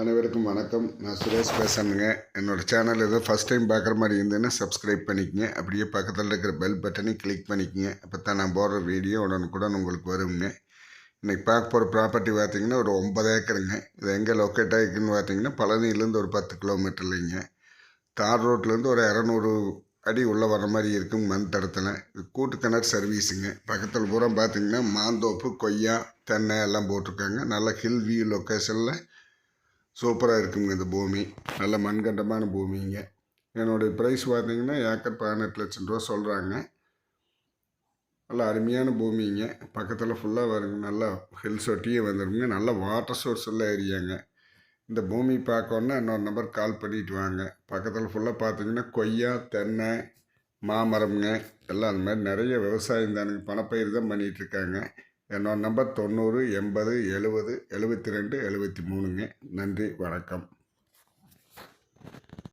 அனைவருக்கும் வணக்கம். நான் சுரேஷ் பேசுகிறேங்க. என்னோடய சேனல் ஏதோ ஃபஸ்ட் டைம் பார்க்குற மாதிரி இருந்ததுன்னா சப்ஸ்கிரைப் பண்ணிக்கங்க. அப்படியே பக்கத்தில் இருக்கிற பெல் பட்டனையும் கிளிக் பண்ணிக்கங்க. அப்போ தான் நான் போடுற வீடியோ உடனுக்குடன் உங்களுக்கு வருங்க. இன்றைக்கி பார்க்க போகிற ப்ராப்பர்ட்டி பார்த்திங்கன்னா ஒரு 9 ஏக்கருங்க. இது எங்கே லொக்கேட் ஆகிருக்குன்னு பார்த்தீங்கன்னா பழனியிலேருந்து ஒரு 10 கிலோமீட்டர்லைங்க. தார் ரோட்லேருந்து ஒரு 200 அடி உள்ளே வர மாதிரி இருக்குங்க. மண் தடத்தில் இது கூட்டு கிணறு சர்வீஸுங்க. பக்கத்தில் பூரா பார்த்திங்கன்னா மாந்தோப்பு, கொய்யா, தென்னை எல்லாம் போட்டிருக்காங்க. நல்ல ஹில் வியூ லொக்கேஷனில் சூப்பராக இருக்குங்க. இந்த பூமி நல்ல மண்கண்டமான பூமிங்க. என்னுடைய ப்ரைஸ் பார்த்திங்கன்னா ஏக்கர் 18 லட்சம் ரூபா சொல்கிறாங்க. நல்ல அருமையான பூமிங்க. பக்கத்தில் ஃபுல்லாக வருங்க. நல்லா ஹில்ஸ் ஒட்டியே வந்துடுங்க. நல்ல வாட்டர் சோர்ஸ் உள்ள ஏரியாங்க. இந்த பூமி பார்க்கணுன்னா இன்னொரு நம்பர் கால் பண்ணிட்டு வாங்க. பக்கத்தில் ஃபுல்லாக பார்த்திங்கன்னா கொய்யா, தென்னை, மாமரம்ங்க எல்லாம் அந்த மாதிரி நிறைய விவசாயம் தானுங்க. பணப்பயிர் தான் பண்ணிகிட்ருக்காங்க. என்னோட நம்பர் 90 80 70 72 73ங்க. நன்றி, வணக்கம்.